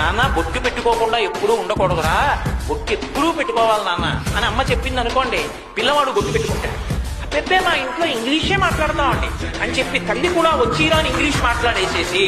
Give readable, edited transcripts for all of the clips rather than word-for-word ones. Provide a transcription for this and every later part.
నాన్న బొట్టు పెట్టుకోకుండా ఎప్పుడూ ఉండకూడదురా, బొట్టు ఎప్పుడూ పెట్టుకోవాలి నాన్న అని అమ్మ చెప్పింది అనుకోండి, పిల్లవాడు బొట్టు పెట్టుకుంటాడు. పెద్ద మా ఇంట్లో ఇంగ్లీషే మాట్లాడతామండి అని చెప్పి తల్లి కూడా వచ్చిరా అని ఇంగ్లీష్ మాట్లాడేసేసి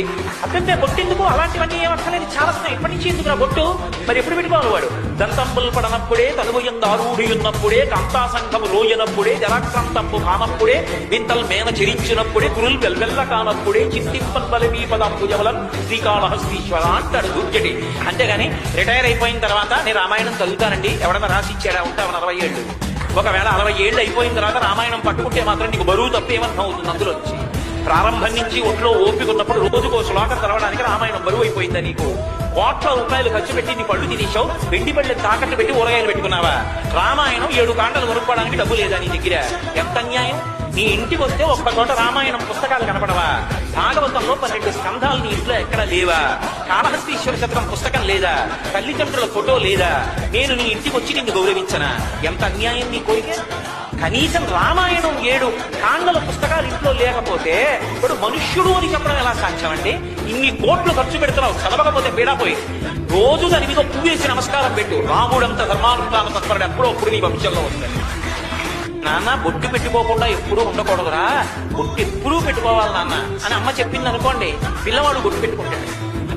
అబ్బెబ్బే బొట్టెందుకు, అలాంటివన్నీ ఏమక్కర్లేదు, చాలా ఇప్పటి నుంచి ఎందుకు బొట్టు, మరి ఎప్పుడు పెట్టుకోవాలి వాడు? దంతంబులు పడనప్పుడే, తనుగుయందారూఢి ఉన్నప్పుడే, కాంతాసంఘము లోయనప్పుడే, జలాక్రాంతంపు కానప్పుడే, వింతల్ మేన చెరించినప్పుడే, కురుల్ వెల్వెల్ల కానప్పుడే, చింతింపన్ బలమీ పదాంబుజవలం శ్రీకాళహస్తీశ్వర అంటాడు దుర్జటి. అంతేగాని రిటైర్ అయిపోయిన తర్వాత నేను రామాయణం చదువుతానండి ఎవడన్నా రాసి ఇచ్చాడా, ఉంటామని 60 ఏళ్ళు. ఒకవేళ 60 ఏళ్ళు అయిపోయిన తర్వాత రామాయణం పట్టుకుంటే మాత్రం నీకు బరువు తప్పేమర్థం అవుతుంది. అందులో వచ్చి ప్రారంభం నుంచి ఒంట్లో ఓపిక ఉన్నప్పుడు రోజుకో శ్లోకం చదవడానికి రామాయణం బరువు అయిపోయిందా నీకు? కోట్ల రూపాయలు ఖర్చు పెట్టి నీ పళ్ళు తినేశావు, వెండి పళ్ళని తాకట్టు పెట్టి ఊరగాయలు పెట్టుకున్నావా? రామాయణం 7 కాండలు కొనుక్కోవడానికి డబ్బు లేదా నీ దగ్గర? ఎంత అన్యాయం! నీ ఇంటికి వస్తే ఒక్క చోట రామాయణం పుస్తకాలు కనపడవా? భాగవతంలో 12 స్కంధాలు నీ ఇంట్లో ఎక్కడ లేవా? కాళహస్తీశ్వర శతకం పుస్తకం లేదా? తల్లిదండ్రుల ఫోటో లేదా? నేను నీ ఇంటికి వచ్చి నిన్ను గౌరవించనా? ఎంత అన్యాయం నీ కోరిక! కనీసం రామాయణం 7 కాండల పుస్తకాలు ఇంట్లో లేకపోతే ఇప్పుడు మనుష్యుడు అని చెప్పడం ఎలా సాధ్యం అండి? ఇన్ని కోట్లు ఖర్చు పెడుతున్నావు, చదవకపోతే పీడాపోయి రోజు దాని మీద పువ్వేసి నమస్కారం పెట్టు. రాముడంత ధర్మానుష్ఠాన తత్పరుడు ఎప్పుడో అప్పుడు నీ వంశంలో వస్తాడు. నాన్న బొట్టు పెట్టుకోకుండా ఎప్పుడూ ఉండకూడదురా, బొట్టు ఎప్పుడూ పెట్టుకోవాలి నాన్న అని అమ్మ చెప్పింది అనుకోండి, పిల్లవాడు బొట్టు పెట్టుకుంటాడు.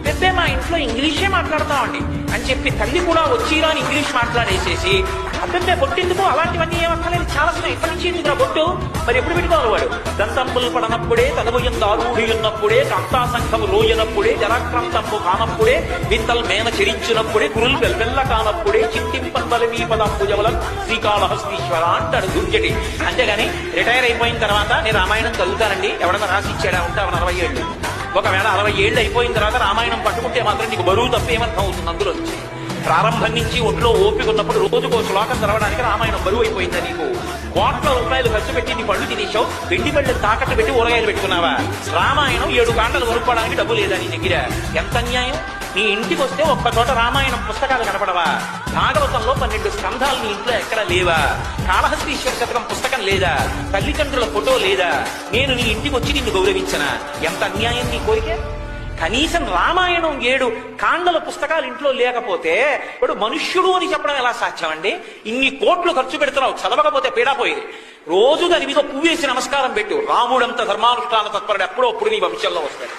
పెద్ద మా ఇంట్లో ఇంగ్లీషే మాట్లాడతామండి అని చెప్పి తల్లి కూడా వచ్చిరా అని ఇంగ్లీష్ మాట్లాడేసేసి అబ్బెబ్బే బొట్టెందుకు, అలాంటివన్నీ ఏమక్కర్లేదు, చాలా ఇప్పటి నుంచి ఎందుకు బొట్టు, మరి ఎప్పుడు పెట్టుకోవాలి వాడు? దంతంబులు పడనప్పుడే, తనుగుయందారూఢి ఉన్నప్పుడే, కాంతాసంఘము లోయనప్పుడే, జలాక్రాంతంపు కానప్పుడే, వింతల్ మేన చెరించినప్పుడే, కురుల్ వెల్వెల్ల కానప్పుడే, చింతింపన్ బలమీ పదాంబుజవలం శ్రీకాళహస్తీశ్వర అంటాడు దుర్జటి. అంతేగాని రిటైర్ అయిపోయిన తర్వాత నేను రామాయణం చదువుతానండి ఎవడన్నా రాసి ఇచ్చాడా, ఉంటామని 60 ఏళ్ళు. ఒకవేళ 60 ఏళ్ళు అయిపోయిన తర్వాత రామాయణం పట్టుకుంటే మాత్రం నీకు బరువు తప్పేమర్థం అవుతుంది. అందులో వచ్చి ప్రారంభం నుంచి ఒంట్లో ఓపిక ఉన్నప్పుడు రోజుకో శ్లోకం చదవడానికి రామాయణం బరువు అయిపోయిందా నీకు? కోట్ల రూపాయలు ఖర్చు పెట్టి నీ పళ్ళు తినేశావు, వెండి పళ్ళని తాకట్టు పెట్టి ఊరగాయలు పెట్టుకున్నావా? రామాయణం 7 కాండలు కొనుక్కోవడానికి డబ్బు లేదా నీ దగ్గర? ఎంత అన్యాయం! నీ ఇంటికి వస్తే ఒక్క చోట రామాయణం పుస్తకాలు కనపడవా? భాగవతంలో 12 స్కంధాలు నీ ఇంట్లో ఎక్కడ లేవా? కాళహస్తీశ్వర శతకం పుస్తకం లేదా? తల్లిదండ్రుల ఫోటో లేదా? నేను నీ ఇంటికి వచ్చి నిన్ను గౌరవించనా? ఎంత అన్యాయం నీ కోరిక! కనీసం రామాయణం 7 కాండల పుస్తకాలు ఇంట్లో లేకపోతే ఇప్పుడు మనుష్యుడు అని చెప్పడం ఎలా సాధ్యం అండి? ఇన్ని కోట్లు ఖర్చు పెడుతున్నావు, చదవకపోతే పీడాపోయి రోజు దాని మీద పువ్వేసి నమస్కారం పెట్టు. రాముడంత ధర్మానుష్ఠాన తత్పరుడు ఎప్పుడో అప్పుడు నీ వంశంలో వస్తాడు.